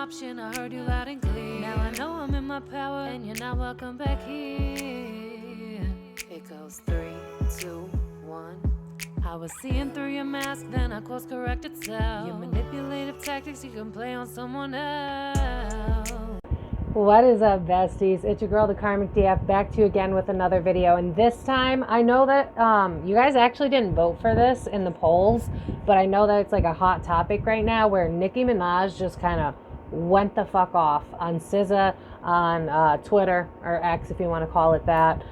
option. I heard you loud and clear. Now I know I'm in my power, and you're not welcome back here. It goes 3, 2, 1. I was seeing through your mask, then I course corrected self. Your manipulative tactics you can play on someone else. What is up, besties? It's your girl, the Karmic DF, back to you again with another video. And this time, I know that you guys actually didn't vote for this in the polls, but I know that it's like a hot topic right now where Nicki Minaj just kind of went the fuck off on SZA on Twitter, or X if you want to call it that.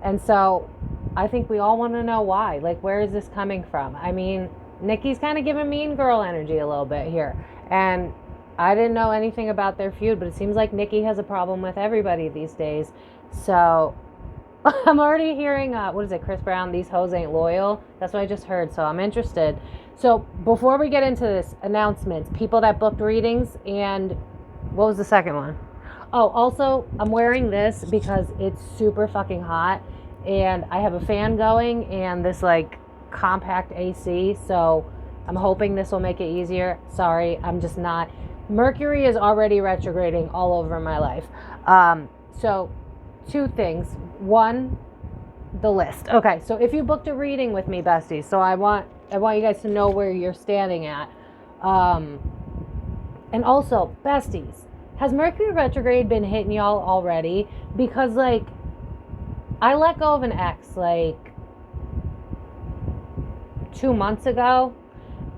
And so I think we all want to know why. Like, where is this coming from? I mean, Nicki's kind of giving mean girl energy a little bit here. And I didn't know anything about their feud, but it seems like Nicki has a problem with everybody these days. So I'm already hearing, what is it, Chris Brown, these hoes ain't loyal. That's what I just heard, so I'm interested. So before we get into this, announcements, people that booked readings, and what was the second one? Oh, also, I'm wearing this because it's super fucking hot, and I have a fan going, and this, like, compact AC, so I'm hoping this will make it easier. Sorry, I'm just not. Mercury is already retrograding all over my life. So, two things. One, the list. Okay, so if you booked a reading with me, besties, so I want you guys to know where you're standing at. And also, besties, has Mercury retrograde been hitting y'all already? Because, like, I let go of an ex, like, 2 months ago,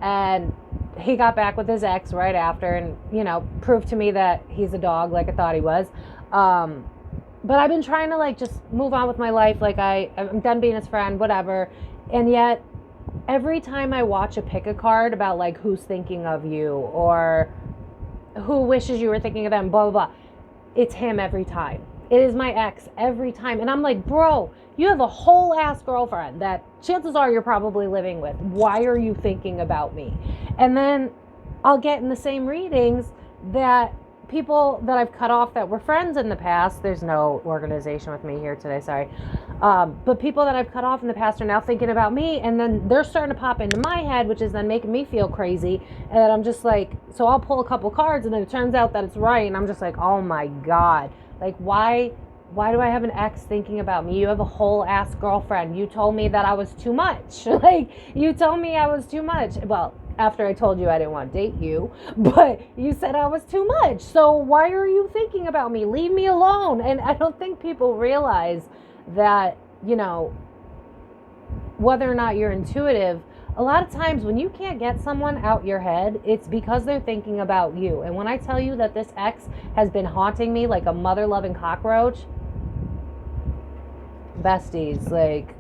and he got back with his ex right after and, you know, proved to me that he's a dog like I thought he was. But I've been trying to, like, just move on with my life. Like, I'm done being his friend, whatever. And yet, every time I watch a pick a card about, like, who's thinking of you or who wishes you were thinking of them, blah, blah, blah, it's him every time. It is my ex every time. And I'm like, bro, you have a whole ass girlfriend that chances are you're probably living with. Why are you thinking about me? And then I'll get in the same readings that people that I've cut off that were friends in the past, there's no organization with me here today, sorry. But people that I've cut off in the past are now thinking about me, and then they're starting to pop into my head, which is then making me feel crazy. And then I'm just like, so I'll pull a couple cards, and then it turns out that it's right, and I'm just like, oh my God. Like, why do I have an ex thinking about me? You have a whole ass girlfriend. You told me that I was too much. Like, you told me I was too much. Well, after I told you I didn't want to date you, but you said I was too much. So why are you thinking about me? Leave me alone. And I don't think people realize that, you know, whether or not you're intuitive, a lot of times when you can't get someone out your head, it's because they're thinking about you. And when I tell you that this ex has been haunting me like a mother-loving cockroach, besties, like,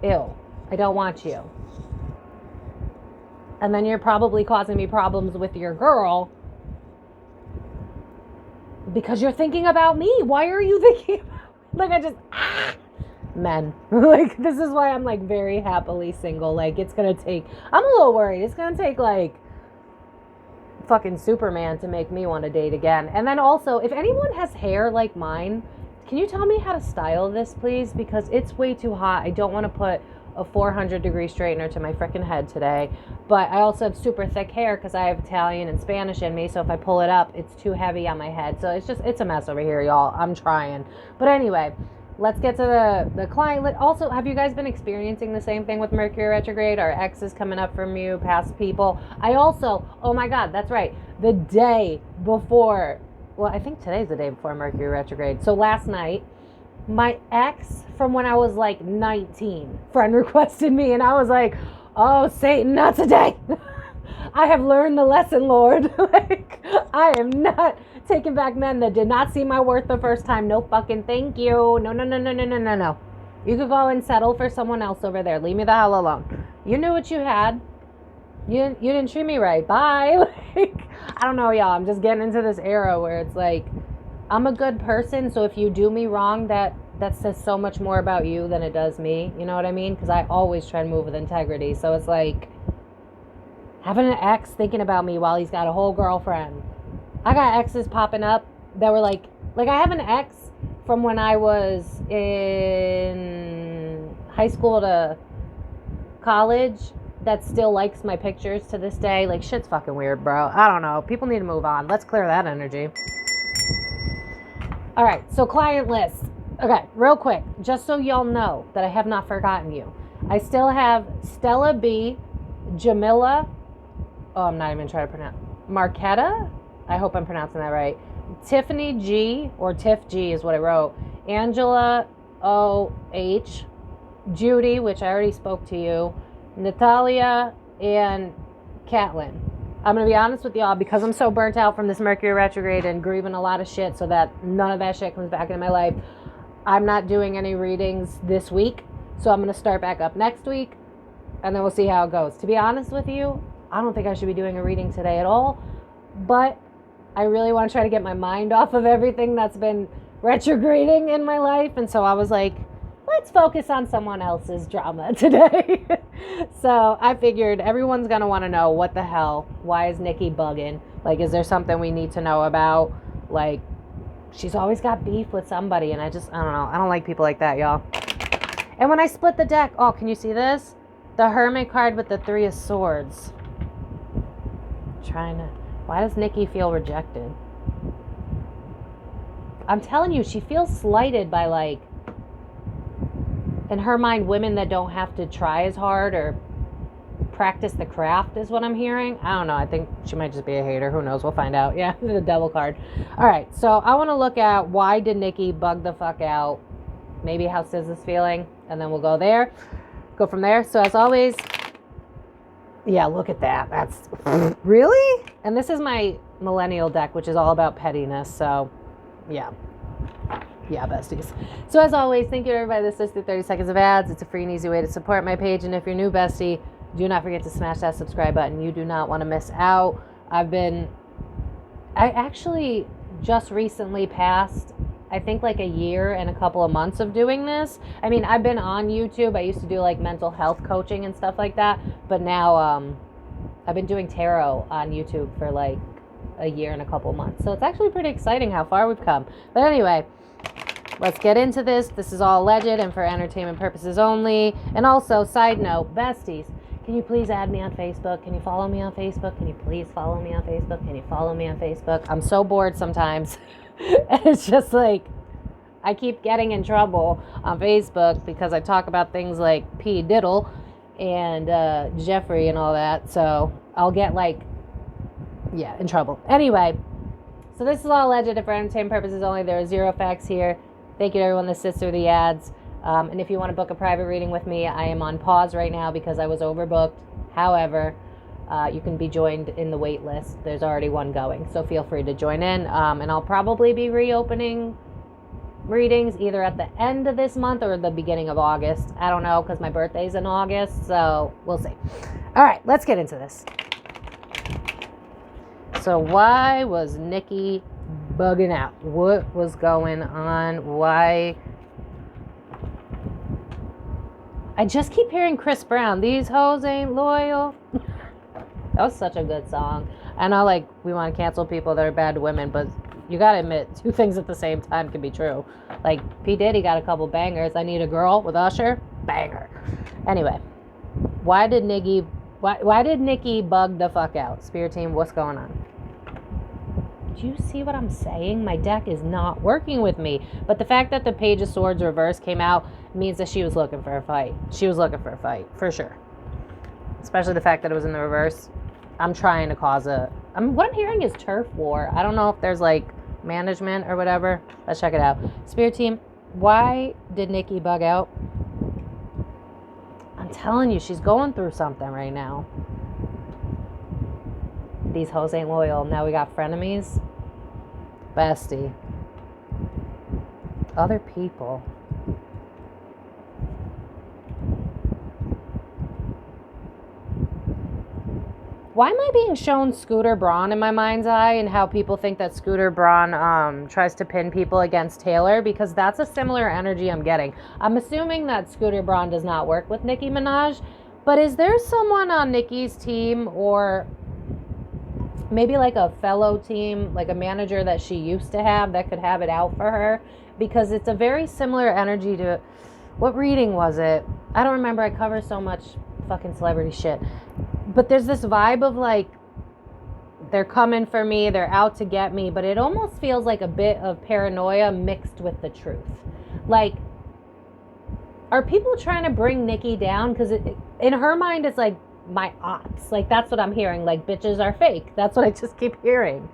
ew, I don't want you. And then you're probably causing me problems with your girl because you're thinking about me. Why are you thinking about, men. Like, this is why I'm, like, very happily single. Like, it's gonna take, I'm a little worried. It's gonna take, like, fucking Superman to make me want to date again. And then also, if anyone has hair like mine, can you tell me how to style this, please? Because it's way too hot. I don't want to put a 400-degree straightener to my freaking head today. But I also have super thick hair because I have Italian and Spanish in me. So if I pull it up, it's too heavy on my head. So it's a mess over here, y'all. I'm trying. But anyway, let's get to the client. Also, have you guys been experiencing the same thing with Mercury retrograde? Our exes coming up from you, past people? I also, oh my God, that's right. The day before, well, I think today's the day before Mercury retrograde. So last night, my ex from when I was like 19, friend requested me, and I was like, oh, Satan, not today. I have learned the lesson, Lord. Like, I am not taking back men that did not see my worth the first time. No fucking thank you. No. You could go and settle for someone else over there. Leave me the hell alone. You knew what you had. You didn't treat me right. Bye. Like, I don't know, y'all. I'm just getting into this era where it's like, I'm a good person, so if you do me wrong, that says so much more about you than it does me. You know what I mean? Because I always try to move with integrity. So it's like having an ex thinking about me while he's got a whole girlfriend. I got exes popping up that were like I have an ex from when I was in high school to college that still likes my pictures to this day. Like, shit's fucking weird, bro. I don't know. People need to move on. Let's clear that energy. All right, so client list. Okay, real quick, just so y'all know that I have not forgotten you. I still have Stella B, Jamila, I'm not even trying to pronounce, Marquetta? I hope I'm pronouncing that right. Tiffany G, or Tiff G is what I wrote. Angela O.H., Judy, which I already spoke to you, Natalia, and Catlin. I'm going to be honest with y'all, because I'm so burnt out from this Mercury retrograde and grieving a lot of shit so that none of that shit comes back into my life. I'm not doing any readings this week, so I'm going to start back up next week, and then we'll see how it goes. To be honest with you, I don't think I should be doing a reading today at all, but I really want to try to get my mind off of everything that's been retrograding in my life, and so I was like, let's focus on someone else's drama today. So I figured everyone's going to want to know, what the hell? Why is Nikki bugging? Like, is there something we need to know about? Like, she's always got beef with somebody, and I don't know. I don't like people like that, y'all. And when I split the deck, oh, can you see this? The Hermit card with the Three of Swords. Why does Nikki feel rejected? I'm telling you, she feels slighted by, like, in her mind, women that don't have to try as hard or practice the craft is what I'm hearing. I don't know. I think she might just be a hater. Who knows? We'll find out. Yeah, the devil card. All right. So I want to look at, why did Nikki bug the fuck out? Maybe how SZA's feeling. And then we'll go there. Go from there. So as always, yeah, look at that. That's really? And this is my millennial deck, which is all about pettiness. So yeah. Yeah, besties. So as always, thank you to everybody that listened to 30 seconds of ads. It's a free and easy way to support my page. And if you're new, bestie, do not forget to smash that subscribe button. You do not want to miss out. I actually just recently passed, I think, like a year and a couple of months of doing this. I mean, I've been on YouTube. I used to do like mental health coaching and stuff like that. But now I've been doing tarot on YouTube for like a year and a couple of months. So it's actually pretty exciting how far we've come. But anyway, let's get into this. This is all alleged and for entertainment purposes only. And also, side note, besties, can you please add me on Facebook? Can you follow me on Facebook? Can you please follow me on Facebook? Can you follow me on Facebook? I'm so bored sometimes. And it's just like, I keep getting in trouble on Facebook because I talk about things like P. Diddle and Jeffrey and all that. So I'll get like, yeah, in trouble. Anyway, so this is all alleged and for entertainment purposes only. There are zero facts here. Thank you to everyone that sits through the ads. And if you want to book a private reading with me, I am on pause right now because I was overbooked. However, you can be joined in the wait list. There's already one going, so feel free to join in. And I'll probably be reopening readings either at the end of this month or the beginning of August. I don't know, because my birthday's in August, so we'll see. All right, let's get into this. So why was Nikki bugging out? What was going on? Why? I just keep hearing Chris Brown. These hoes ain't loyal. That was such a good song. I know, like, we want to cancel people that are bad to women, but you got to admit, two things at the same time can be true. Like, P. Diddy got a couple bangers. I Need a Girl with Usher. Banger. Anyway, why did Nikki bug the fuck out? Spirit team, what's going on? Do you see what I'm saying? My deck is not working with me. But the fact that the Page of Swords reverse came out means that she was looking for a fight. She was looking for a fight, for sure. Especially the fact that it was in the reverse. I'm trying to cause what I'm hearing is turf war. I don't know if there's like management or whatever. Let's check it out. Spirit team, why did Nikki bug out? I'm telling you, she's going through something right now. These hoes ain't loyal. Now we got frenemies. Bestie. Other people. Why am I being shown Scooter Braun in my mind's eye, and how people think that Scooter Braun tries to pin people against Taylor? Because that's a similar energy I'm getting. I'm assuming that Scooter Braun does not work with Nicki Minaj, but is there someone on Nicki's team, or maybe like a fellow team, like a manager that she used to have, that could have it out for her? Because it's a very similar energy to, what reading was it? I don't remember. I cover so much fucking celebrity shit. But there's this vibe of like, they're coming for me, they're out to get me, but it almost feels like a bit of paranoia mixed with the truth. Like, are people trying to bring Nicki down? Because in her mind, it's like, my ops. Like, that's what I'm hearing. Like, bitches are fake. That's what I just keep hearing.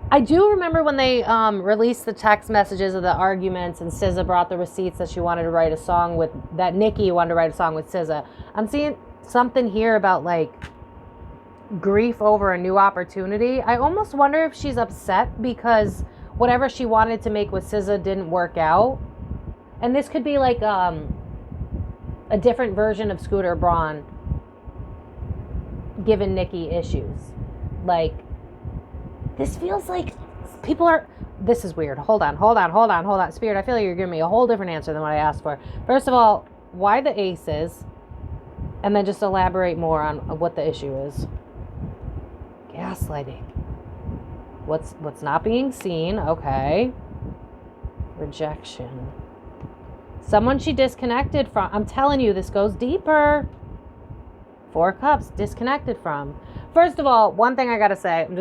I do remember when they released the text messages of the arguments and SZA brought the receipts that she wanted to write a song with, that Nikki wanted to write a song with SZA. I'm seeing something here about like grief over a new opportunity. I almost wonder if she's upset because whatever she wanted to make with SZA didn't work out. And this could be like a different version of Scooter Braun giving Nikki issues. Like, this feels like people are... This is weird. Hold on. Spirit, I feel like you're giving me a whole different answer than what I asked for. First of all, why the aces? And then just elaborate more on what the issue is. Gaslighting. What's not being seen? Okay. Rejection. Someone she disconnected from. I'm telling you, this goes deeper. 4 cups, disconnected from. First of all, one thing I gotta say, I'm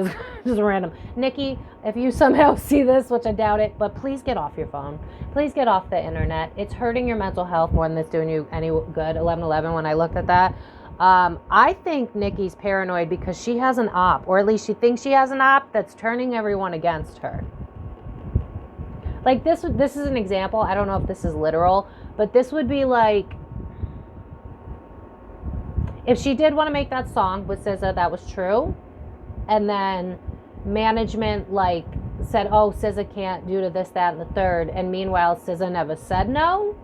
just random. Nikki, if you somehow see this, which I doubt it, but please get off your phone. Please get off the internet. It's hurting your mental health more than it's doing you any good. 11/11, when I looked at that. I think Nikki's paranoid because she has an op, or at least she thinks she has an op that's turning everyone against her. Like, this is an example. I don't know if this is literal, but this would be like, if she did want to make that song with SZA, that was true. And then management like said, oh, SZA can't due to this, that, and the third. And meanwhile, SZA never said no.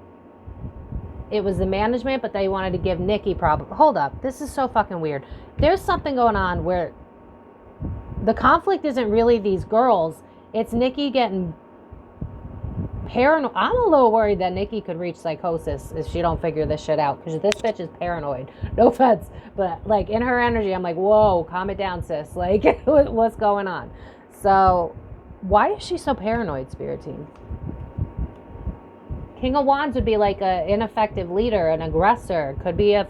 It was the management, but they wanted to give Nikki problem. Hold up. This is so fucking weird. There's something going on where the conflict isn't really these girls. It's Nikki getting paranoid. I'm a little worried that Nikki could reach psychosis if she don't figure this shit out, because this bitch is paranoid. No offense, but like in her energy, I'm like, whoa, calm it down, sis. Like, what's going on? So why is she so paranoid, Spirit Team? King of Wands would be like an ineffective leader, an aggressor. Could be a...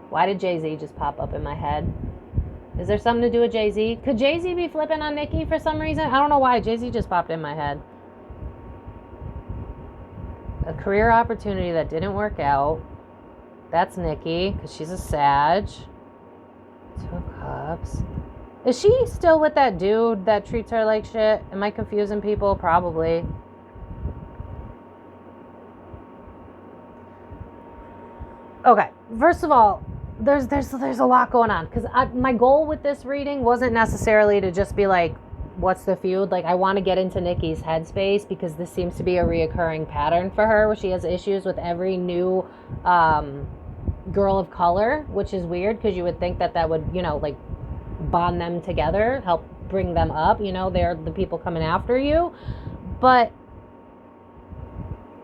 Why did Jay-Z just pop up in my head? Is there something to do with Jay-Z? Could Jay-Z be flipping on Nikki for some reason? I don't know why. Jay-Z just popped in my head. A career opportunity that didn't work out. That's Nikki, because she's a Sag. 2 cups. Is she still with that dude that treats her like shit? Am I confusing people? Probably. Okay. First of all, there's a lot going on, because my goal with this reading wasn't necessarily to just be like, what's the feud? Like, I want to get into Nikki's headspace, because this seems to be a reoccurring pattern for her, where she has issues with every new girl of color, which is weird, because you would think that would, you know, like, bond them together, help bring them up, you know, they're the people coming after you. But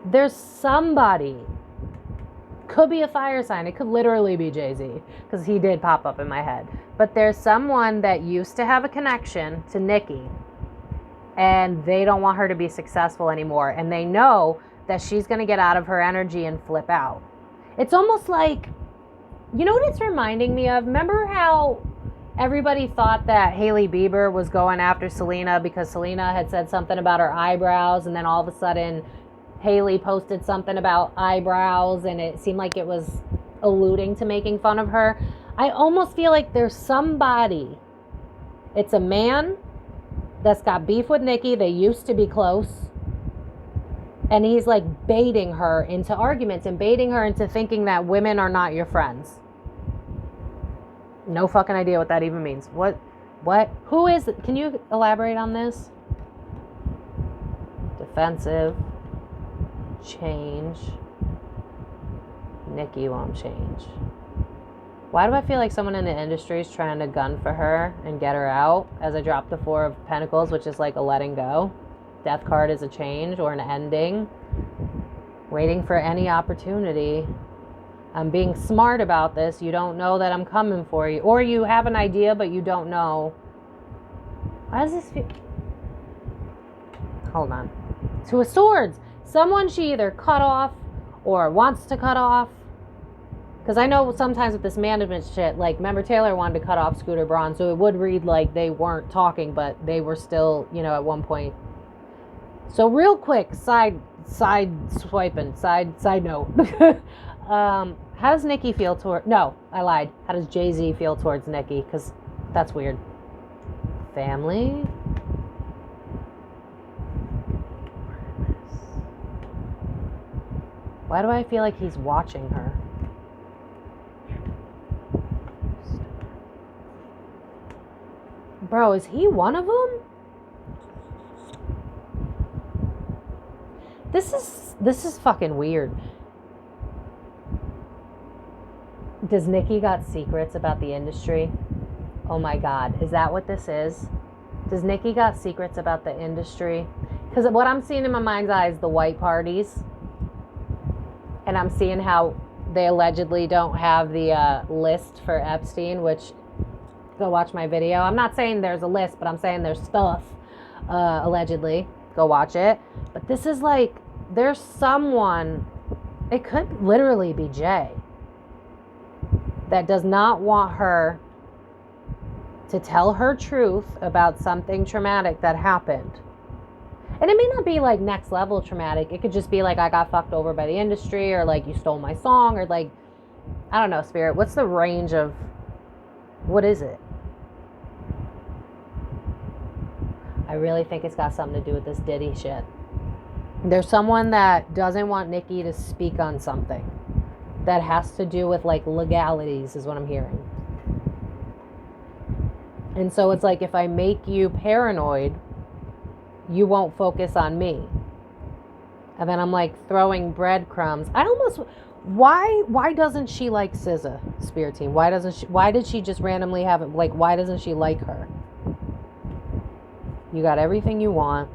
there's somebody, could be a fire sign, it could literally be Jay-Z, because he did pop up in my head, but there's someone that used to have a connection to Nikki, and they don't want her to be successful anymore, and they know that she's going to get out of her energy and flip out. It's almost like, you know what it's reminding me of? Remember how everybody thought that Hailey Bieber was going after Selena because Selena had said something about her eyebrows, and then all of a sudden Hailey posted something about eyebrows, and it seemed like it was alluding to making fun of her. I almost feel like there's somebody, it's a man that's got beef with Nikki, they used to be close, and he's like baiting her into arguments and baiting her into thinking that women are not your friends. No fucking idea what that even means. What, who is it? Can you elaborate on this? Defensive. Change. Nikki won't change. Why do I feel like someone in the industry is trying to gun for her and get her out? As I drop the 4 of Pentacles, which is like a letting go. Death card is a change or an ending. Waiting for any opportunity. I'm being smart about this. You don't know that I'm coming for you. Or you have an idea, but you don't know. Why does this feel... hold on. Two of Swords. Someone she either cut off or wants to cut off. Because I know sometimes with this management shit, like, remember Taylor wanted to cut off Scooter Braun, so it would read like they weren't talking, but they were still, you know, at one point. So real quick, side note. How does Nikki feel toward... No, I lied. How does Jay-Z feel towards Nikki? Because that's weird. Family. Why do I feel like he's watching her? Bro, is he one of them? This is fucking weird. Does Nikki got secrets about the industry? Oh my God, is that what this is? Does Nikki got secrets about the industry? Because what I'm seeing in my mind's eye is the white parties. And I'm seeing how they allegedly don't have the list for Epstein, which... Go watch my video. I'm not saying there's a list, but I'm saying there's stuff, allegedly. Go watch it. But this is like, there's someone, it could literally be Jay, that does not want her to tell her truth about something traumatic that happened. And it may not be like next level traumatic. It could just be like, I got fucked over by the industry, or like you stole my song, or like, I don't know, Spirit. What's the range of, what is it? I really think it's got something to do with this Diddy shit. There's someone that doesn't want Nikki to speak on something that has to do with like legalities, is what I'm hearing. And so it's like, if I make you paranoid, you won't focus on me. And then I'm like throwing breadcrumbs. I almost... Why doesn't she like SZA, Spirit Team? Why did she just randomly have it? Like, why doesn't she like her? You got everything you want.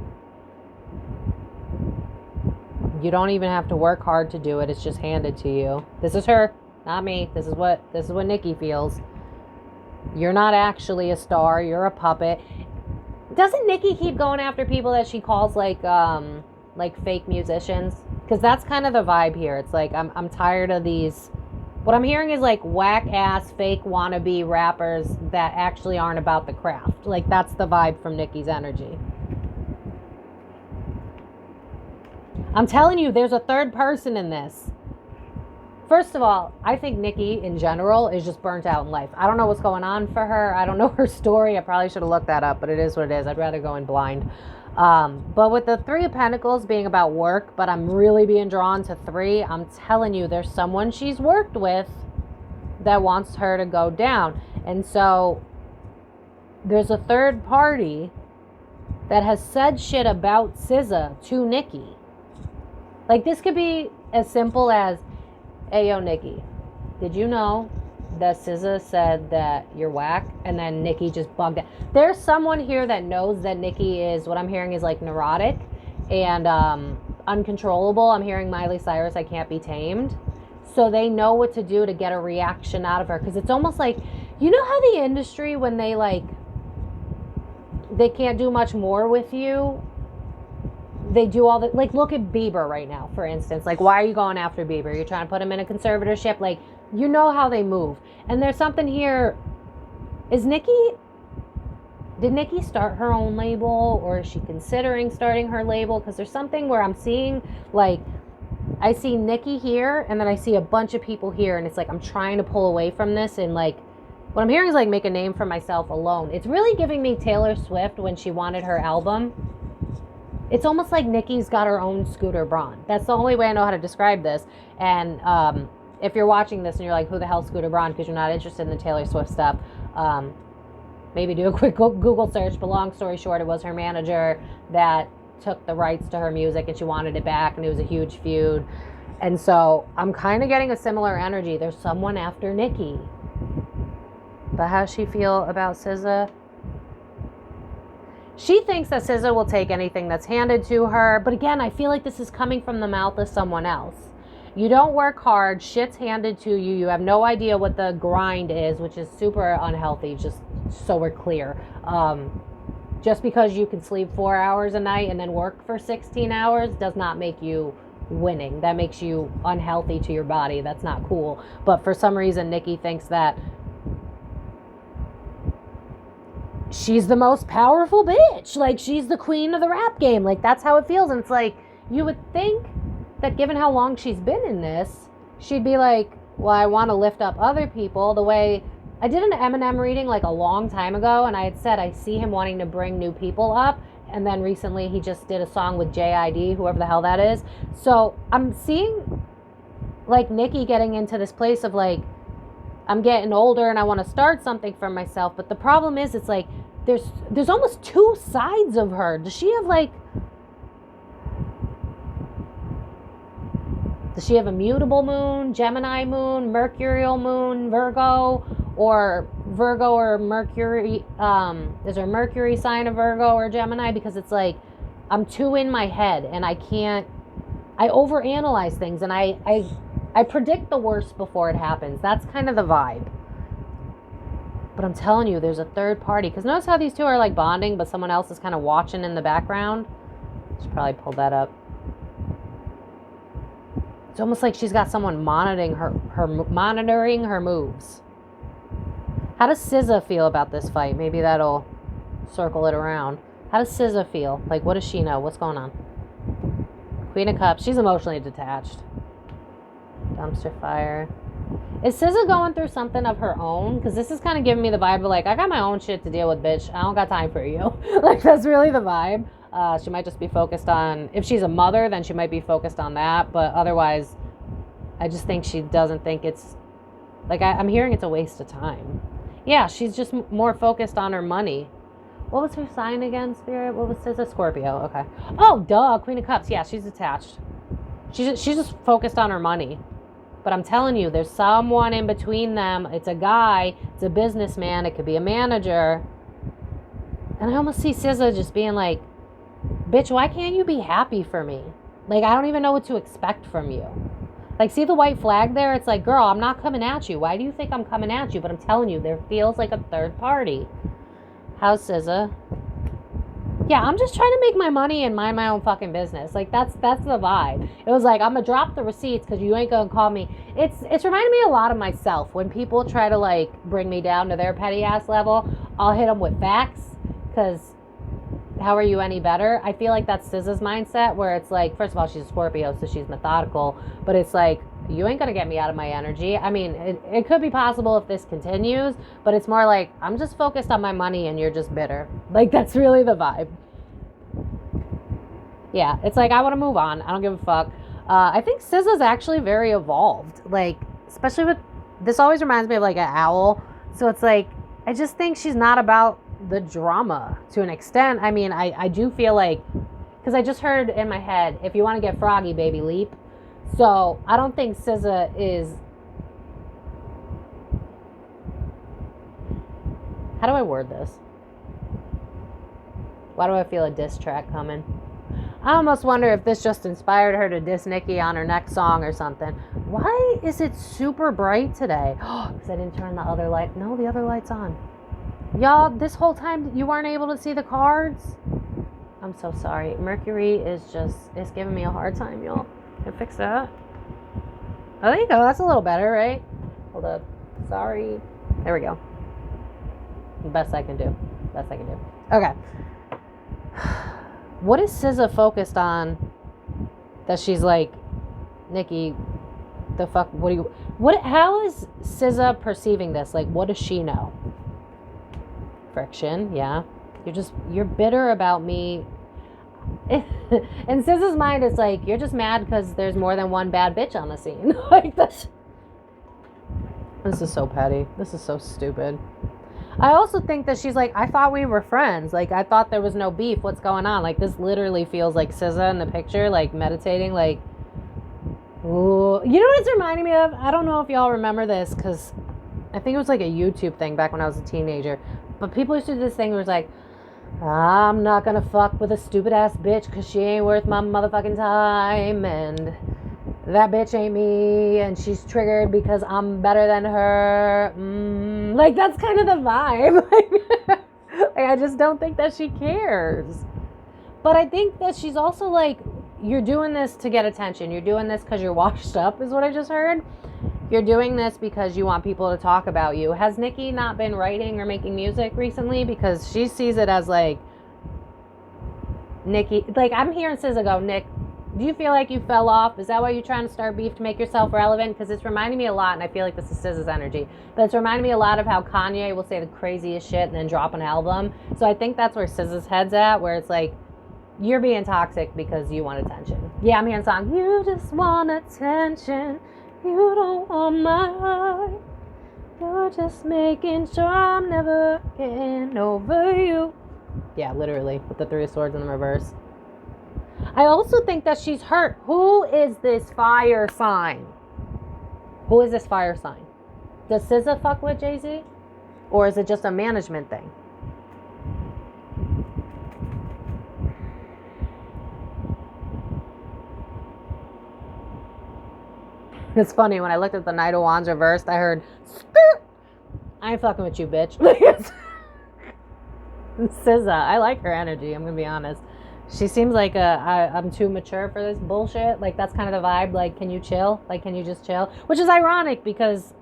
You don't even have to work hard to do it. It's just handed to you. This is her, not me. This is what Nikki feels. You're not actually a star. You're a puppet. Doesn't Nikki keep going after people that she calls like fake musicians? Because that's kind of the vibe here. It's like, I'm tired of these. What I'm hearing is like whack ass fake wannabe rappers that actually aren't about the craft. Like, that's the vibe from Nikki's energy. I'm telling you, there's a third person in this. First of all, I think Nikki in general is just burnt out in life. I don't know what's going on for her. I don't know her story. I probably should have looked that up, but it is what it is. I'd rather go in blind. But with the Three of Pentacles being about work, but I'm really being drawn to 3, I'm telling you, there's someone she's worked with that wants her to go down. And so there's a third party that has said shit about SZA to Nikki. Like, this could be as simple as, hey, yo, Nikki, did you know that SZA said that you're whack? And then Nikki just bugged it. There's someone here that knows that Nikki is, what I'm hearing is like neurotic and uncontrollable. I'm hearing Miley Cyrus, I can't be tamed. So they know what to do to get a reaction out of her. Because it's almost like, you know how the industry, when they like, they can't do much more with you, they do all the, like, look at Bieber right now, for instance. Like, why are you going after Bieber? You're trying to put him in a conservatorship. Like, you know how they move. And there's something here. Did Nikki start her own label, or is she considering starting her label? Because there's something where I'm seeing, like, I see Nikki here, and then I see a bunch of people here, and it's like I'm trying to pull away from this, and like, what I'm hearing is like, make a name for myself alone. It's really giving me Taylor Swift when she wanted her album. It's almost like Nikki's got her own Scooter Braun. That's the only way I know how to describe this. And if you're watching this and you're like, who the hell Scooter Braun, because you're not interested in the Taylor Swift stuff, maybe do a quick Google search. But long story short, it was her manager that took the rights to her music, and she wanted it back, and it was a huge feud. And so I'm kind of getting a similar energy. There's someone after Nikki. But how does she feel about SZA? She thinks that SZA will take anything that's handed to her. But again, I feel like this is coming from the mouth of someone else. You don't work hard. Shit's handed to you. You have no idea what the grind is, which is super unhealthy, just so we're clear. just because you can sleep 4 hours a night and then work for 16 hours does not make you winning. That makes you unhealthy to your body. That's not cool. But for some reason, Nicki thinks that she's the most powerful bitch. Like, she's the queen of the rap game. Like, that's how it feels. And it's like, you would think that given how long she's been in this, she'd be like, well, I want to lift up other people the way I did an Eminem reading like a long time ago, and I had said I see him wanting to bring new people up, and then recently he just did a song with JID, whoever the hell that is. So I'm seeing like Nicki getting into this place of like, I'm getting older and I want to start something for myself, but the problem is it's like there's almost two sides of her. Does she have a mutable moon, Gemini moon, Mercurial moon, Virgo, or Virgo or Mercury? Is there Mercury sign of Virgo or Gemini? Because it's like I'm too in my head and I overanalyze things and I predict the worst before it happens. That's kind of the vibe. But I'm telling you, there's a third party. Because notice how these two are like bonding, but someone else is kind of watching in the background. Should probably pull that up. It's almost like she's got someone monitoring her moves. How does SZA feel about this fight? Maybe that'll circle it around. How does SZA feel? Like, what does she know? What's going on? Queen of Cups. She's emotionally detached. Dumpster fire. Is SZA going through something of her own? Because this is kind of giving me the vibe of like, I got my own shit to deal with, bitch. I don't got time for you. Like, that's really the vibe. She might just be focused on, if she's a mother, then she might be focused on that. But otherwise, I just think she doesn't think it's, like, I'm hearing it's a waste of time. Yeah, she's just more focused on her money. What was her sign again, Spirit? What was SZA? Scorpio. Okay. Oh, duh. Queen of Cups. Yeah, she's attached. She's just focused on her money. But I'm telling you, there's someone in between them. It's a guy. It's a businessman. It could be a manager. And I almost see SZA just being like, bitch, why can't you be happy for me? Like, I don't even know what to expect from you. Like, see the white flag there? It's like, girl, I'm not coming at you. Why do you think I'm coming at you? But I'm telling you, there feels like a third party. How's SZA? Yeah, I'm just trying to make my money and mind my own fucking business. Like, that's the vibe. It was like, I'm going to drop the receipts because you ain't going to call me. It's reminding me a lot of myself. When people try to, like, bring me down to their petty-ass level, I'll hit them with facts because how are you any better? I feel like that's SZA's mindset where it's like, first of all, she's a Scorpio, so she's methodical. But it's like, you ain't going to get me out of my energy. I mean, it could be possible if this continues, but it's more like, I'm just focused on my money and you're just bitter. Like, that's really the vibe. Yeah, it's like, I want to move on. I don't give a fuck. I think SZA's actually very evolved. Like, especially with, this always reminds me of like an owl. So it's like, I just think she's not about the drama to an extent. I mean, I do feel like, because I just heard in my head, if you want to get froggy, baby, leap. So I don't think SZA is, how do I word this? Why do I feel a diss track coming? I almost wonder if this just inspired her to diss Nicki on her next song or something. Why is it super bright today? Because I didn't turn the other light. No, the other light's on. Y'all, this whole time you weren't able to see the cards? I'm so sorry. Mercury is giving me a hard time, y'all. Can I fix that? Oh, there you go. That's a little better, right? Hold up. Sorry. There we go. Best I can do. Okay. What is SZA focused on that she's like, Nicki, the fuck, how is SZA perceiving this? Like, what does she know? Friction, yeah. You're bitter about me. In SZA's mind, it's like, you're just mad because there's more than one bad bitch on the scene. Like, this is so petty. This is so stupid. I also think that she's like, I thought we were friends. Like, I thought there was no beef. What's going on? Like, this literally feels like SZA in the picture, like, meditating, like, ooh. You know what it's reminding me of? I don't know if y'all remember this, because I think it was like a YouTube thing back when I was a teenager. But people used to do this thing where it's like, I'm not gonna fuck with a stupid ass bitch because she ain't worth my motherfucking time, and that bitch ain't me, and she's triggered because I'm better than her. Like, that's kind of the vibe. Like, Like, I just don't think that she cares. But I think that she's also like, you're doing this to get attention. You're doing this because you're washed up, is what I just heard. You're doing this because you want people to talk about you. Has Nikki not been writing or making music recently? Because she sees it as like, Nikki, like I'm hearing SZA go, Nick, do you feel like you fell off? Is that why you're trying to start beef to make yourself relevant? Because it's reminding me a lot, and I feel like this is SZA's energy, but it's reminding me a lot of how Kanye will say the craziest shit and then drop an album. So I think that's where SZA's head's at, where it's like, you're being toxic because you want attention. Yeah, I'm hearing a song, you just want attention, you don't want my heart, you're just making sure I'm never getting over you. Yeah, literally, with the Three of Swords in the reverse. I also think that she's hurt. Who is this fire sign? Who is this fire sign? Does SZA fuck with Jay-Z? Or is it just a management thing? It's funny, when I looked at the Knight of Wands reversed, I heard, Skirt! I ain't fucking with you, bitch. SZA, I like her energy, I'm gonna be honest. She seems like I'm too mature for this bullshit. Like, that's kind of the vibe. Like, can you chill? Like, can you just chill? Which is ironic because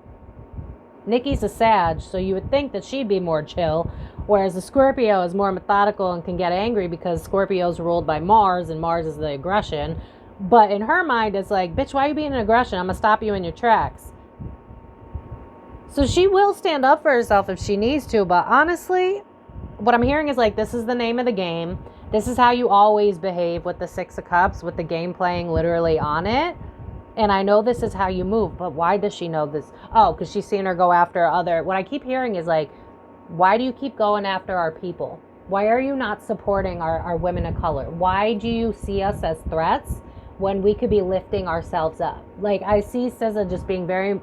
Nikki's a Sag, so you would think that she'd be more chill. Whereas the Scorpio is more methodical and can get angry because Scorpio's ruled by Mars, and Mars is the aggression. But in her mind, it's like, bitch, why are you being an aggression? I'm going to stop you in your tracks. So she will stand up for herself if she needs to. But honestly, what I'm hearing is like, this is the name of the game. This is how you always behave with the Six of Cups, with the game playing literally on it. And I know this is how you move, but why does she know this? Oh, because she's seen her go after other... What I keep hearing is like, why do you keep going after our people? Why are you not supporting our women of color? Why do you see us as threats when we could be lifting ourselves up? Like, I see SZA just being very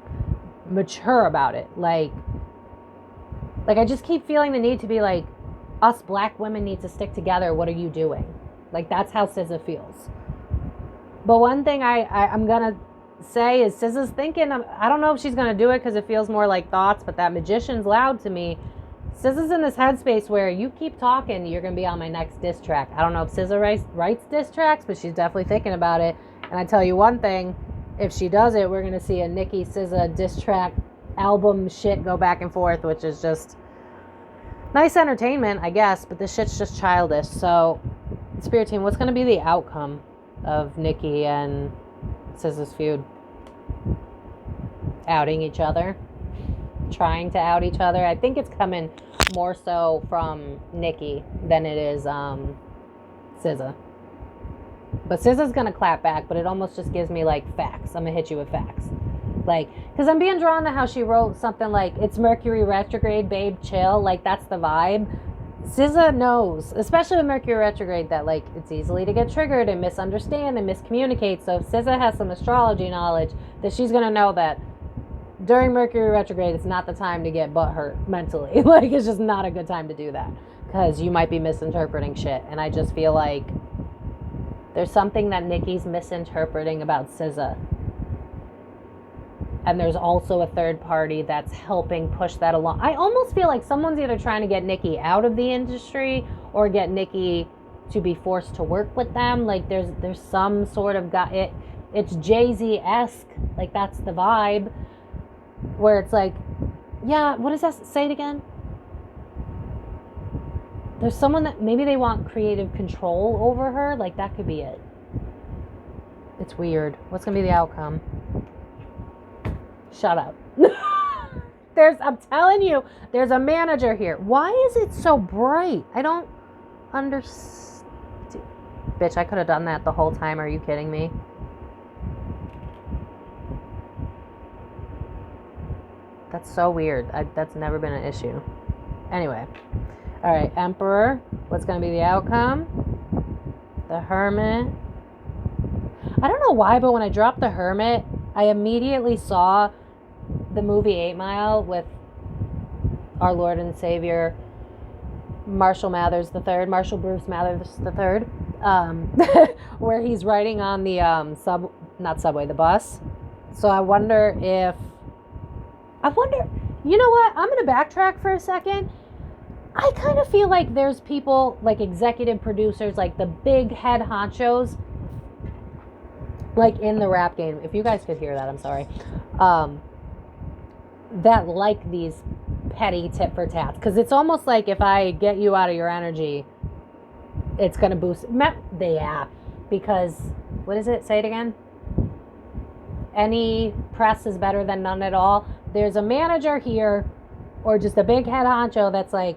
mature about it. Like I just keep feeling the need to be like, us black women need to stick together. What are you doing? Like, that's how SZA feels. But one thing I'm going to say is SZA's thinking, I don't know if she's going to do it because it feels more like thoughts, but that magician's loud to me. SZA's in this headspace where you keep talking, you're going to be on my next diss track. I don't know if SZA writes diss tracks, but she's definitely thinking about it. And I tell you one thing, if she does it, we're going to see a Nikki SZA diss track album shit go back and forth, which is just... nice entertainment, I guess, but this shit's just childish. So, Spirit Team, what's going to be the outcome of Nikki and SZA's feud? Outing each other? Trying to out each other? I think it's coming more so from Nikki than it is SZA. But SZA's going to clap back, but it almost just gives me, like, facts. I'm going to hit you with facts. Like, because I'm being drawn to how she wrote something like, it's Mercury retrograde, babe, chill. Like, that's the vibe. SZA knows, especially with Mercury retrograde, that, like, it's easily to get triggered and misunderstand and miscommunicate. So if SZA has some astrology knowledge, that she's going to know that during Mercury retrograde, it's not the time to get butthurt mentally. Like, it's just not a good time to do that because you might be misinterpreting shit. And I just feel like there's something that Nikki's misinterpreting about SZA. And there's also a third party that's helping push that along. I almost feel like someone's either trying to get Nikki out of the industry or get Nikki to be forced to work with them. Like, there's some sort of it's Jay-Z-esque. Like, that's the vibe. Where it's like, yeah, what does that say it again? There's someone that maybe they want creative control over her. Like, that could be it. It's weird. What's going to be the outcome? Shut up. I'm telling you, there's a manager here. Why is it so bright? I don't understand. Bitch, I could have done that the whole time. Are you kidding me? That's so weird. That's never been an issue. Anyway. All right, Emperor. What's going to be the outcome? The Hermit. I don't know why, but when I dropped the Hermit, I immediately saw the movie 8 Mile with our Lord and Savior, Marshall Bruce Mathers III, where he's riding on the the bus. So I wonder, you know what? I'm going to backtrack for a second. I kind of feel like there's people, like executive producers, like the big head honchos, like in the rap game. If you guys could hear that, I'm sorry. That like these petty tit for tats. Because it's almost like if I get you out of your energy, it's going to boost. Yeah. Because, what is it? Say it again. Any press is better than none at all. There's a manager here, or just a big head honcho that's like,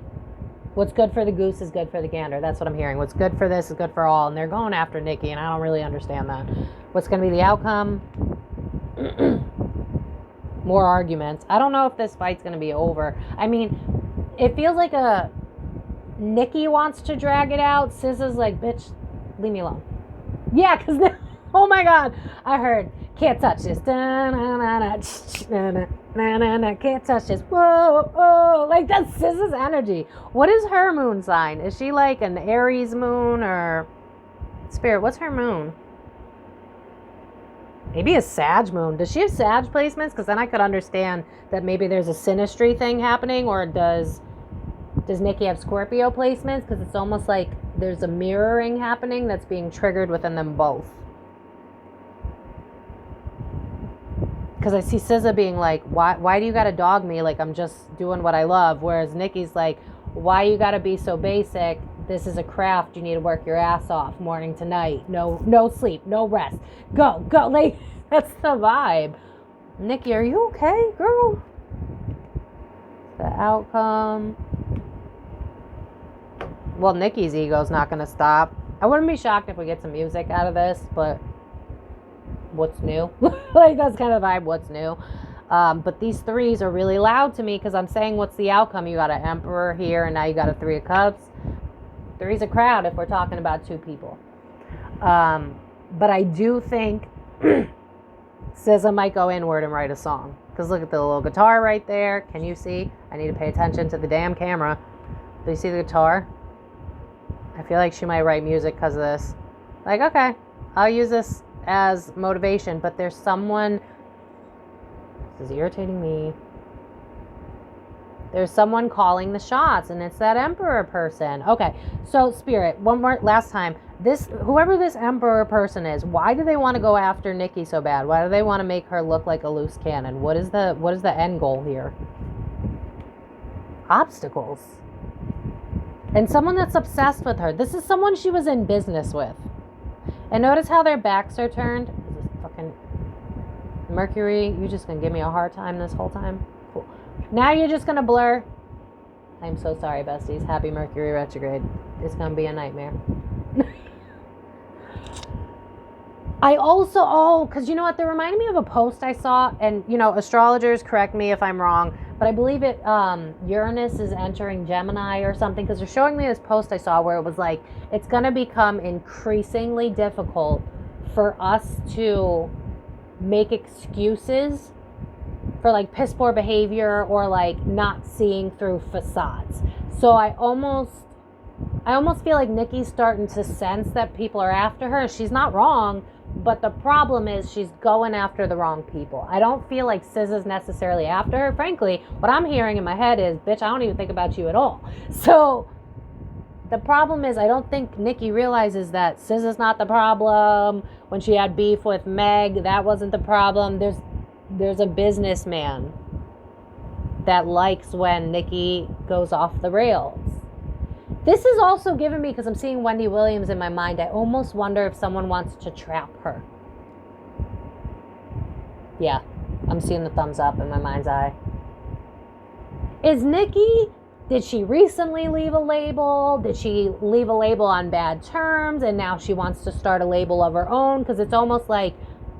what's good for the goose is good for the gander. That's what I'm hearing. What's good for this is good for all. And they're going after Nikki, and I don't really understand that. What's going to be the outcome? More arguments. I don't know if this fight's going to be over. I mean, it feels like Nikki wants to drag it out. SZA's like, bitch, leave me alone. Yeah, because now, oh my God, I heard, can't touch this. Can't touch this. Whoa, whoa. Like, that's SZA's energy. What is her moon sign? Is she like an Aries moon or Spirit? What's her moon? Maybe a Sag moon. Does she have Sag placements? Because then I could understand that maybe there's a synastry thing happening. Or does Nikki have Scorpio placements? Because it's almost like there's a mirroring happening that's being triggered within them both. Because I see SZA being like, why do you gotta dog me? Like, I'm just doing what I love. Whereas Nikki's like, why you gotta be so basic? This is a craft. You need to work your ass off morning to night. No sleep, no rest. Go. Like, that's the vibe. Nikki, are you okay, girl? The outcome. Well, Nikki's ego's not gonna stop. I wouldn't be shocked if we get some music out of this, but what's new? Like, that's kind of the vibe, what's new. But these threes are really loud to me because I'm saying, what's the outcome? You got an Emperor here, and now you got a Three of Cups. Three's a crowd if we're talking about two people. But I do think SZA might go inward and write a song. Because look at the little guitar right there. Can you see? I need to pay attention to the damn camera. Do you see the guitar? I feel like she might write music because of this. Like, okay, I'll use this as motivation. But there's someone... This is irritating me. There's someone calling the shots, and it's that Emperor person. Okay, so Spirit, one more last time. Whoever this Emperor person is, why do they want to go after Nikki so bad? Why do they want to make her look like a loose cannon? What is the end goal here? Obstacles. And someone that's obsessed with her. This is someone she was in business with. And notice how their backs are turned. This is fucking Mercury. You're just gonna give me a hard time this whole time. Cool. Now you're just gonna blur. I'm so sorry, besties. Happy Mercury retrograde. It's gonna be a nightmare. I also, because you know what? They reminded me of a post I saw, and astrologers, correct me if I'm wrong, but I believe Uranus is entering Gemini or something, because they're showing me this post I saw where it was like, it's gonna become increasingly difficult for us to make excuses for like piss poor behavior or like not seeing through facades. So I almost feel like Nikki's starting to sense that people are after her. She's not wrong, but the problem is she's going after the wrong people. I don't feel like SZA's necessarily after her. Frankly, what I'm hearing in my head is, bitch, I don't even think about you at all. So the problem is, I don't think Nikki realizes that SZA's not the problem. When she had beef with Meg, that wasn't the problem. There's a businessman that likes when Nikki goes off the rails. This is also giving me, because I'm seeing Wendy Williams in my mind, I almost wonder if someone wants to trap her. Yeah, I'm seeing the thumbs up in my mind's eye. Is Nikki, did she recently leave a label? Did she leave a label on bad terms and now she wants to start a label of her own? Because it's almost like,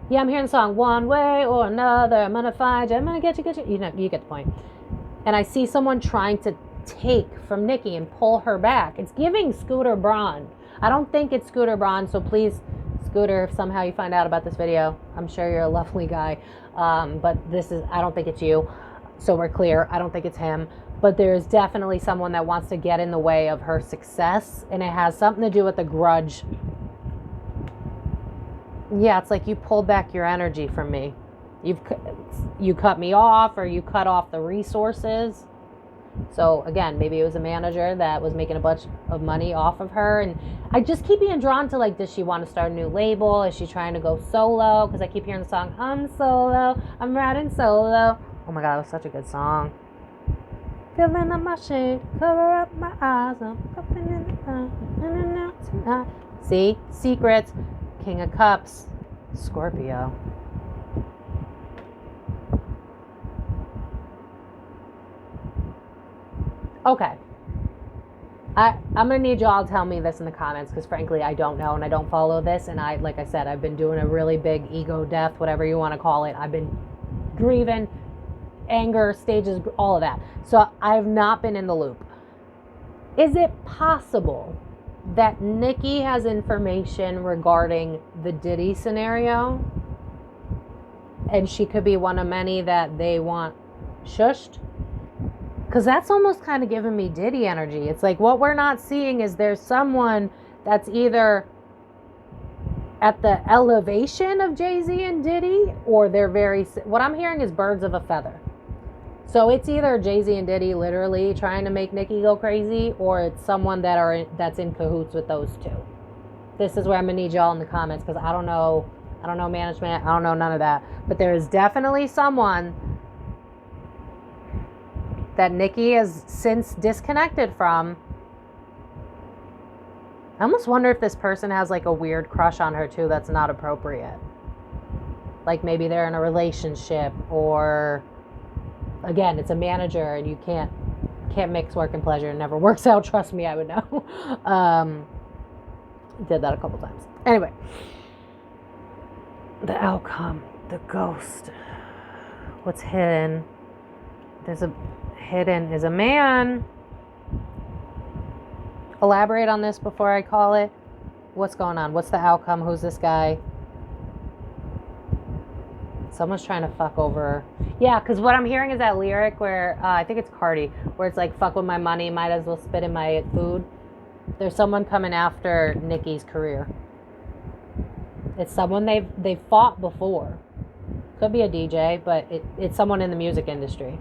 yeah, I'm hearing the song, one way or another, I'm going to find you, I'm going to get you. You get the point. And I see someone trying to take from Nikki and pull her back. It's giving Scooter Braun. I don't think it's Scooter Braun, so please, Scooter, if somehow you find out about this video, I'm sure you're a lovely guy, but I don't think it's you, so we're clear. I don't think it's him, but there's definitely someone that wants to get in the way of her success, and it has something to do with the grudge. Yeah, it's like you pulled back your energy from me. You cut me off, or you cut off the resources. So again, maybe it was a manager that was making a bunch of money off of her. And I just keep being drawn to, like, does she want to start a new label? Is she trying to go solo? Because I keep hearing the song, I'm solo, I'm riding solo. Oh my God, that was such a good song. Feeling on my shade, cover up my eyes. I'm open in the tonight. See? Secrets. King of Cups. Scorpio. Okay. I'm going to need y'all to tell me this in the comments, because frankly, I don't know and I don't follow this. And like I said, I've been doing a really big ego death, whatever you want to call it. I've been grieving, anger, stages, all of that. So I've not been in the loop. Is it possible that Nikki has information regarding the Diddy scenario, and she could be one of many that they want shushed? Because that's almost kind of giving me Diddy energy. It's like what we're not seeing is there's someone that's either at the elevation of Jay-Z and Diddy, or they're very... What I'm hearing is birds of a feather. So it's either Jay-Z and Diddy literally trying to make Nikki go crazy, or it's someone that's in cahoots with those two. This is where I'm going to need y'all in the comments, because I don't know management. I don't know none of that. But there is definitely someone that Nikki has since disconnected from. I almost wonder if this person has like a weird crush on her too that's not appropriate. Like maybe they're in a relationship, or again, it's a manager and you can't mix work and pleasure. It never works out. Trust me, I would know. Did that a couple times. Anyway, the outcome, the ghost, what's hidden. Hidden is a man. Elaborate on this before I call it. What's going on? What's the outcome? Who's this guy? Someone's trying to fuck over. Yeah, because what I'm hearing is that lyric where, I think it's Cardi, where it's like, fuck with my money, might as well spit in my food. There's someone coming after Nicki's career. It's someone they've fought before. Could be a DJ, but it's someone in the music industry.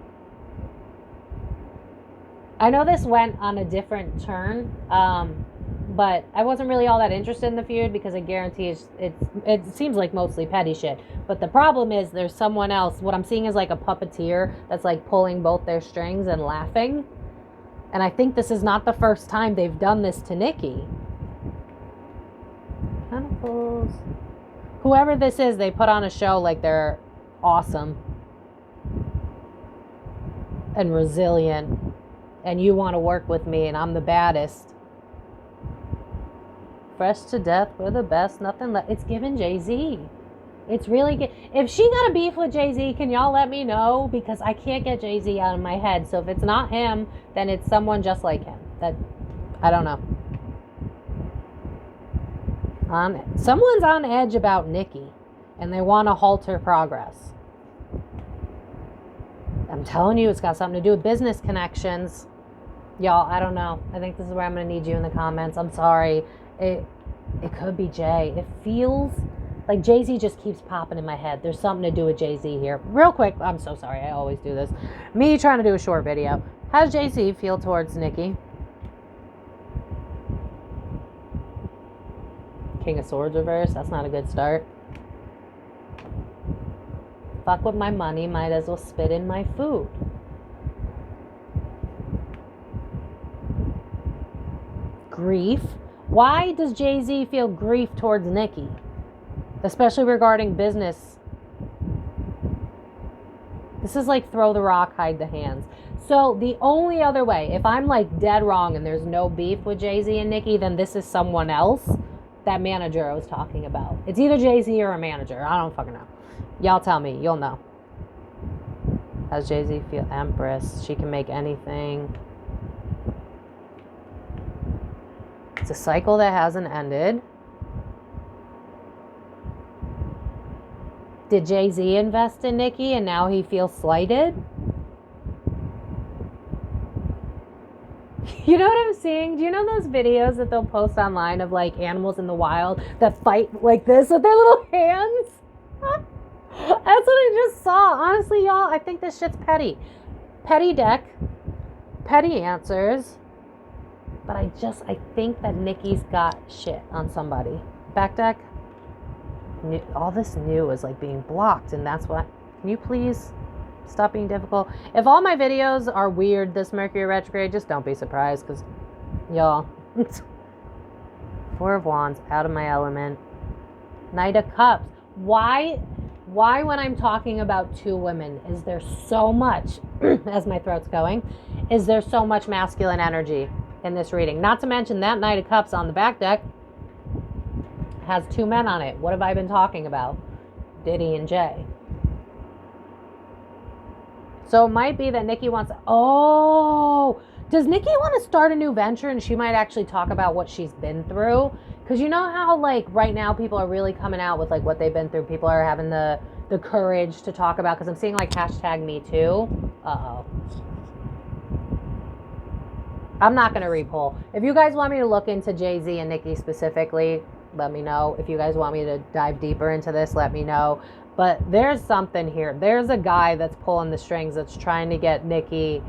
I know this went on a different turn, but I wasn't really all that interested in the feud, because I guarantee it seems like mostly petty shit. But the problem is there's someone else. What I'm seeing is like a puppeteer that's like pulling both their strings and laughing. And I think this is not the first time they've done this to Nikki. Pentacles. Whoever this is, they put on a show like they're awesome and resilient. And you want to work with me, and I'm the baddest. Fresh to death, we're the best, nothing left. It's giving Jay-Z. It's really good. If she got a beef with Jay-Z, can y'all let me know? Because I can't get Jay-Z out of my head. So if it's not him, then it's someone just like him. That, I don't know. Someone's on edge about Nikki, and they want to halt her progress. I'm telling you, it's got something to do with business connections. Y'all, I don't know. I think this is where I'm going to need you in the comments. I'm sorry. It could be Jay. It feels like Jay-Z just keeps popping in my head. There's something to do with Jay-Z here. Real quick, I'm so sorry. I always do this. Me trying to do a short video. How does Jay-Z feel towards Nikki? King of Swords reverse. That's not a good start. Fuck with my money, might as well spit in my food. Grief. Why does Jay-Z feel grief towards Nikki? Especially regarding business. This is like throw the rock, hide the hands. So the only other way, if I'm like dead wrong and there's no beef with Jay-Z and Nikki, then this is someone else. That manager I was talking about. It's either Jay-Z or a manager. I don't fucking know. Y'all tell me. You'll know. How's Jay-Z feel? Empress. She can make anything. It's a cycle that hasn't ended. Did Jay-Z invest in Nikki and now he feels slighted? You know what I'm seeing? Do you know those videos that they'll post online of like animals in the wild that fight like this with their little hands? That's what I just saw. Honestly, y'all, I think this shit's petty. Petty deck. petty answers. But I think that Nikki's got shit on somebody. Back deck. All this new is like being blocked, and that's what. Can you please stop being difficult? If all my videos are weird this Mercury retrograde, just don't be surprised, because y'all. Four of Wands, out of my element. Knight of Cups. Why when I'm talking about two women is there so much, as my throat's going, is there so much masculine energy in this reading? Not to mention that Knight of Cups on the back deck has two men on it. What have I been talking about? Diddy and Jay. So it might be that Nikki wants... Oh! Does Nikki want to start a new venture and she might actually talk about what she's been through? Because you know how, like, right now people are really coming out with, like, what they've been through. People are having the courage to talk about... Because I'm seeing, like, hashtag me too. Uh-oh. I'm not going to repoll. If you guys want me to look into Jay-Z and Nikki specifically, let me know. If you guys want me to dive deeper into this, let me know. But there's something here. There's a guy that's pulling the strings that's trying to get Nikki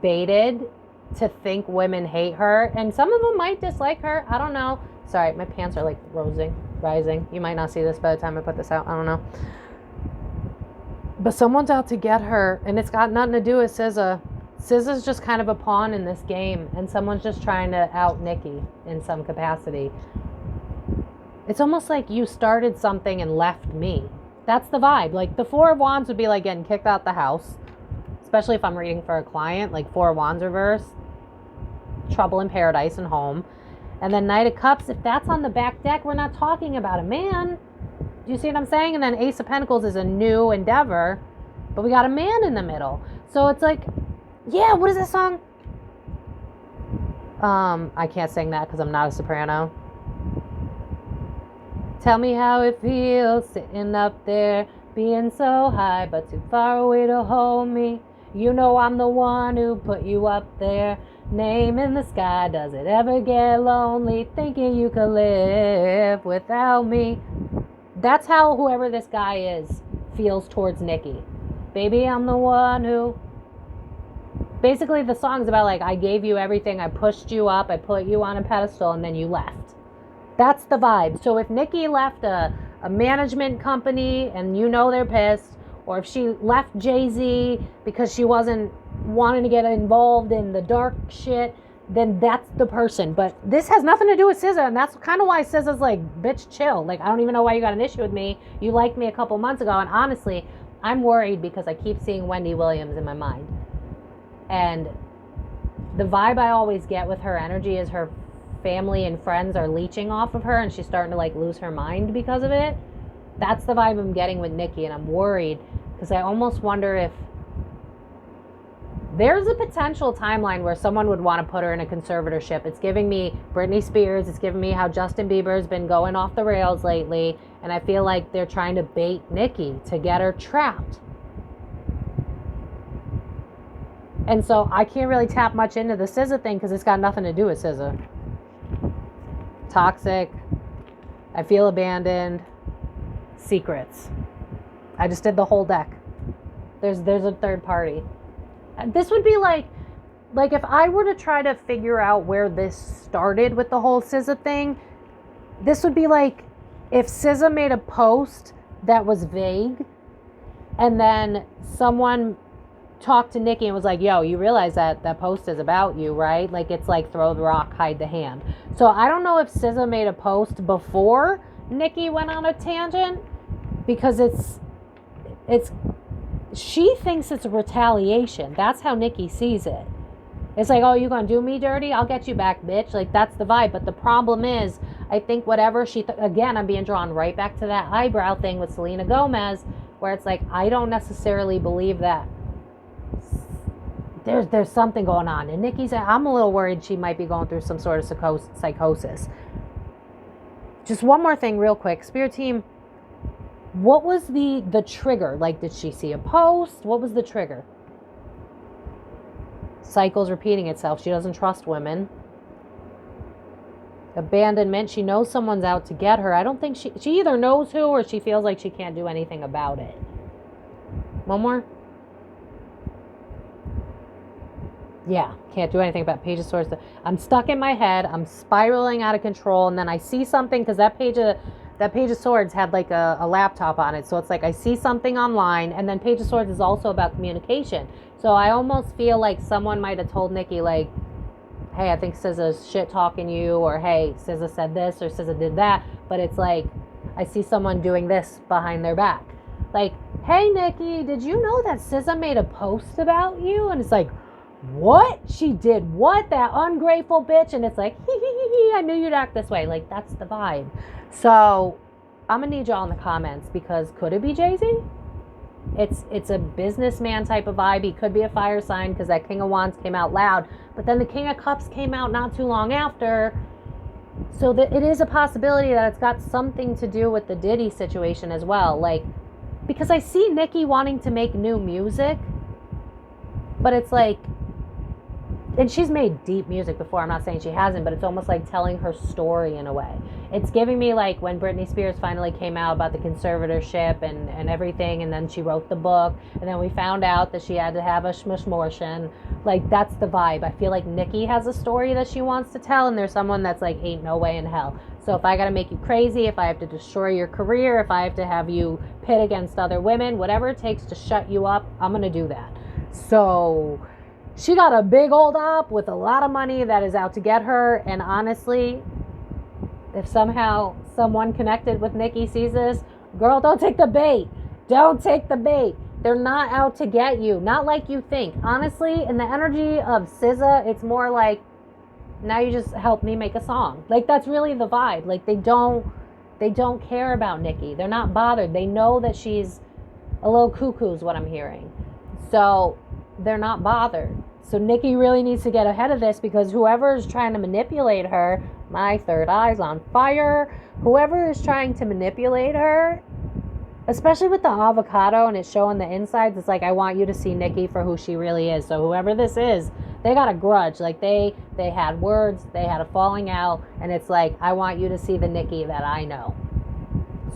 baited to think women hate her. And some of them might dislike her. I don't know. Sorry, my pants are like rising. You might not see this by the time I put this out. I don't know. But someone's out to get her, and it's got nothing to do with SZA. SZA's just kind of a pawn in this game, and someone's just trying to out Nikki in some capacity. It's almost like you started something and left me. That's the vibe. Like, the Four of Wands would be like getting kicked out the house, especially if I'm reading for a client, like Four of Wands reverse, trouble in paradise and home. And then Knight of Cups, if that's on the back deck, we're not talking about a man. Do you see what I'm saying? And then Ace of Pentacles is a new endeavor, but we got a man in the middle. So it's like, yeah, what is this song? I can't sing that because I'm not a soprano. Tell me how it feels sitting up there, being so high but too far away to hold me. You know I'm the one who put you up there. Name in the sky, does it ever get lonely thinking you could live without me? That's how whoever this guy is feels towards Nikki. Baby, I'm the one who... Basically, the song's about, like, I gave you everything, I pushed you up, I put you on a pedestal, and then you left. That's the vibe. So if Nikki left a management company and you know they're pissed, or if she left Jay-Z because she wasn't wanting to get involved in the dark shit, then that's the person. But this has nothing to do with SZA, and that's kind of why SZA's like, bitch, chill. Like, I don't even know why you got an issue with me. You liked me a couple months ago, and honestly, I'm worried because I keep seeing Wendy Williams in my mind. And the vibe I always get with her energy is her family and friends are leeching off of her and she's starting to like lose her mind because of it. That's the vibe I'm getting with Nikki, and I'm worried because I almost wonder if there's a potential timeline where someone would want to put her in a conservatorship. It's giving me Britney Spears. It's giving me how Justin Bieber's been going off the rails lately, and I feel like they're trying to bait Nikki to get her trapped. And so I can't really tap much into the SZA thing because it's got nothing to do with SZA. Toxic. I feel abandoned. Secrets. I just did the whole deck. There's a third party. This would be like if I were to try to figure out where this started with the whole SZA thing, this would be like if SZA made a post that was vague and then someone talked to Nikki and was like, yo, you realize that post is about you, right? Like, it's like throw the rock, hide the hand. So I don't know if SZA made a post before Nikki went on a tangent, because it's she thinks it's a retaliation. That's how Nikki sees it. It's like, oh, you gonna do me dirty? I'll get you back, bitch. Like, that's the vibe. But the problem is, I think whatever she... again, I'm being drawn right back to that eyebrow thing with Selena Gomez, where it's like, I don't necessarily believe that there's something going on. And Nikki's... I'm a little worried she might be going through some sort of psychosis. Just one more thing real quick. Spirit team, what was the trigger? Like, did she see a post? What was the trigger? Cycles repeating itself. She doesn't trust women. Abandonment. She knows someone's out to get her. I don't think she either knows who or she feels like she can't do anything about it. One more. Yeah, can't do anything about Page of Swords. I'm stuck in my head. I'm spiraling out of control, and then I see something because that Page of Swords had like a laptop on it. So it's like I see something online, and then Page of Swords is also about communication. So I almost feel like someone might have told Nikki, like, hey, I think SZA's shit talking you, or hey, SZA said this, or SZA did that. But it's like I see someone doing this behind their back. Like, hey, Nikki, did you know that SZA made a post about you? And it's like, what? She did what? That ungrateful bitch? And it's like, I knew you'd act this way. Like, that's the vibe. So I'm gonna need y'all in the comments, because could it be Jay-Z? It's a businessman type of vibe. He could be a fire sign because that King of Wands came out loud, but then the King of Cups came out not too long after. So it is a possibility that it's got something to do with the Diddy situation as well. Like, because I see Nikki wanting to make new music, but it's like, and she's made deep music before, I'm not saying she hasn't, but it's almost like telling her story in a way. It's giving me like when Britney Spears finally came out about the conservatorship and everything, and then she wrote the book, and then we found out that she had to have a shmushmortion. Like, that's the vibe. I feel like Nikki has a story that she wants to tell, and there's someone that's like, ain't no way in hell. So if I gotta make you crazy, if I have to destroy your career, if I have to have you pit against other women, whatever it takes to shut you up, I'm gonna do that. So she got a big old op with a lot of money that is out to get her. And honestly, if somehow someone connected with Nikki sees this, girl, don't take the bait. Don't take the bait. They're not out to get you. Not like you think. Honestly, in the energy of SZA, it's more like, now you just help me make a song. Like, that's really the vibe. Like, they don't care about Nikki. They're not bothered. They know that she's a little cuckoo is what I'm hearing. So they're not bothered. So Nikki really needs to get ahead of this, because whoever is trying to manipulate her, my third eye's on fire, whoever is trying to manipulate her, especially with the avocado and it's showing the insides, it's like, I want you to see Nikki for who she really is. So whoever this is, they got a grudge. Like, they had words, they had a falling out, and it's like, I want you to see the Nikki that I know.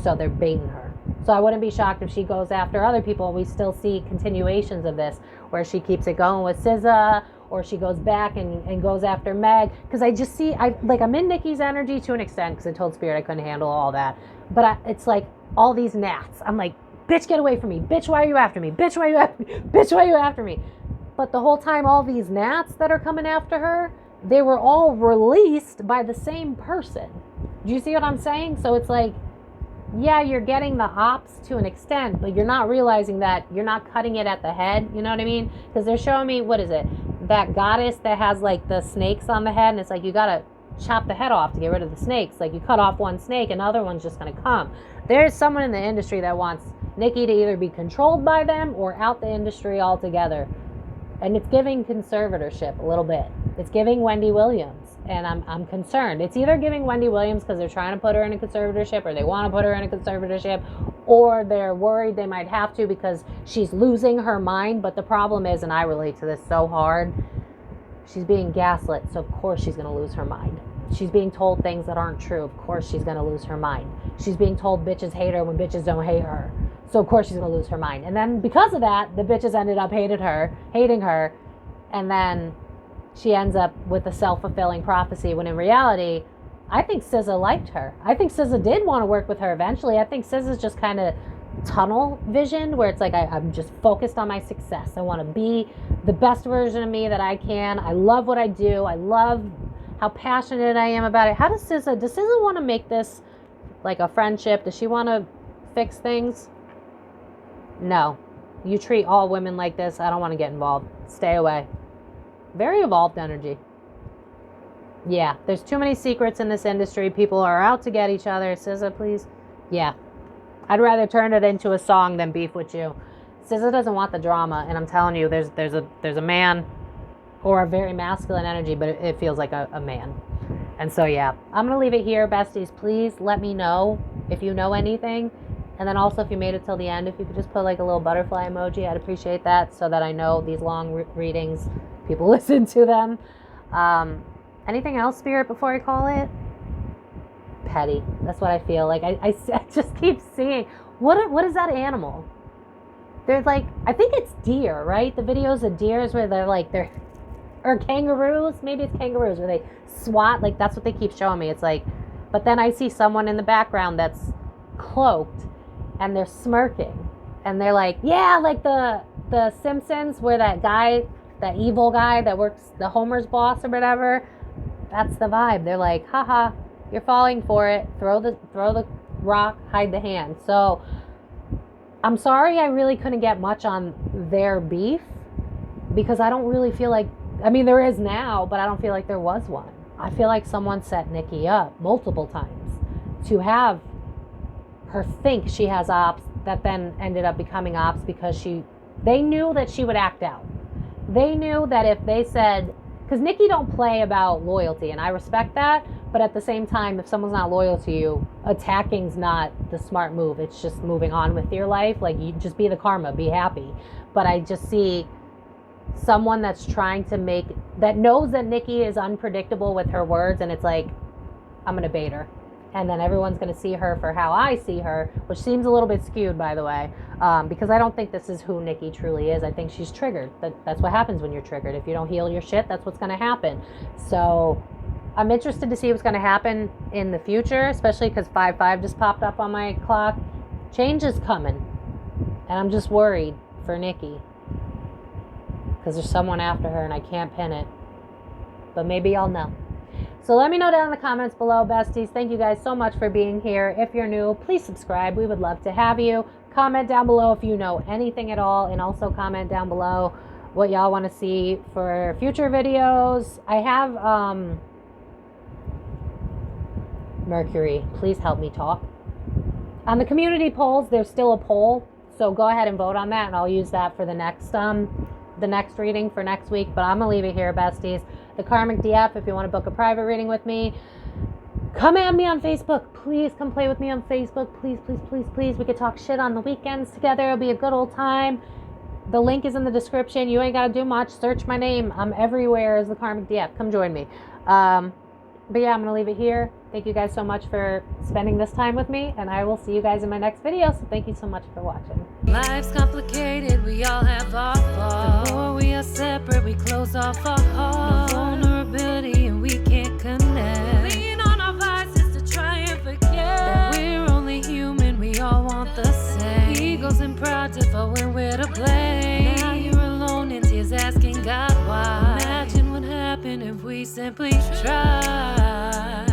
So they're baiting her. So I wouldn't be shocked if she goes after other people. We still see continuations of this, where she keeps it going with SZA, or she goes back and goes after Meg. Because I just see, I'm in Nikki's energy to an extent, because I told Spirit I couldn't handle all that. But it's like all these gnats. I'm like, bitch, get away from me. Bitch, why are you after me? Bitch, why are you after me? Bitch, why are you after me? But the whole time, all these gnats that are coming after her, they were all released by the same person. Do you see what I'm saying? So it's like, yeah, you're getting the ops to an extent, but you're not realizing that you're not cutting it at the head. You know what I mean? Because they're showing me, what is it? That goddess that has like the snakes on the head, and it's like, you gotta chop the head off to get rid of the snakes. Like, you cut off one snake, another one's just gonna come. There's someone in the industry that wants Nikki to either be controlled by them or out the industry altogether. And it's giving conservatorship a little bit. It's giving Wendy Williams. And I'm concerned. It's either giving Wendy Williams because they're trying to put her in a conservatorship, or they want to put her in a conservatorship, or they're worried they might have to because she's losing her mind. But the problem is, and I relate to this so hard, she's being gaslit, so of course she's going to lose her mind. She's being told things that aren't true. Of course she's going to lose her mind. She's being told bitches hate her when bitches don't hate her. So of course she's going to lose her mind. And then because of that, the bitches ended up hating her, and then she ends up with a self-fulfilling prophecy, when in reality, I think SZA liked her. I think SZA did want to work with her eventually. I think SZA's just kind of tunnel vision, where it's like, I'm just focused on my success. I want to be the best version of me that I can. I love what I do. I love how passionate I am about it. Does SZA want to make this like a friendship? Does she want to fix things? No. You treat all women like this. I don't want to get involved. Stay away. Very evolved energy. Yeah, there's too many secrets in this industry. People are out to get each other. SZA, please. Yeah. I'd rather turn it into a song than beef with you. SZA doesn't want the drama, and I'm telling you, there's a man, or a very masculine energy, but it feels like a man. And so, yeah, I'm going to leave it here. Besties, please let me know if you know anything. And then also, if you made it till the end, if you could just put like a little butterfly emoji, I'd appreciate that, so that I know these long readings, people listen to them. Anything else, Spirit, before I call it? Petty. That's what I feel. Like, I just keep seeing, what is that animal? They're like, I think it's deer, right? The videos of deers where they're or kangaroos. Maybe it's kangaroos where they swat. Like, that's what they keep showing me. It's like, but then I see someone in the background that's cloaked and they're smirking and they're like, yeah, like the Simpsons where that guy, that evil guy that works, the Homer's boss or whatever, that's the vibe. They're like, haha, you're falling for it. Throw the rock, hide the hand. So I'm sorry I really couldn't get much on their beef because I don't really feel like, I mean, there is now, but I don't feel like there was one. I feel like someone set Nikki up multiple times to have her think she has ops that then ended up becoming ops because they knew that she would act out. They knew that if they said, because Nikki don't play about loyalty, and I respect that, but at the same time, if someone's not loyal to you, attacking's not the smart move. It's just moving on with your life. Like, you just be the karma, be happy. But I just see someone that's trying to that knows that Nikki is unpredictable with her words, and it's like, I'm going to bait her. And then everyone's going to see her for how I see her, which seems a little bit skewed, by the way, because I don't think this is who Nikki truly is. I think she's triggered. That's what happens when you're triggered. If you don't heal your shit, that's what's going to happen. So I'm interested to see what's going to happen in the future, especially because 5-5 just popped up on my clock. Change is coming. And I'm just worried for Nikki because there's someone after her and I can't pin it. But maybe I'll know. So let me know down in the comments below, besties. Thank you guys so much for being here. If you're new, please subscribe. We would love to have you. Comment down below if you know anything at all. And also comment down below what y'all want to see for future videos. I have Mercury. Please help me talk. On the community polls, there's still a poll. So go ahead and vote on that. And I'll use that for the next reading for next week. But I'm going to leave it here, besties. The Karmic DF, if you want to book a private reading with me, come at me on Facebook. Please come play with me on Facebook. Please, please, please, please. We could talk shit on the weekends together. It'll be a good old time. The link is in the description. You ain't got to do much. Search my name. I'm everywhere as the Karmic DF. Come join me. But yeah, I'm going to leave it here. Thank you guys so much for spending this time with me, and I will see you guys in my next video. So thank you so much for watching. Life's complicated, we all have our faults. The more we are separate, we close off our hearts. No vulnerability and we can't connect. Lean on our vices to try and forget that we're only human, we all want the same. Egos and pride to fall when we're to blame. Now you're alone in tears asking God why. Imagine what happened if we simply tried.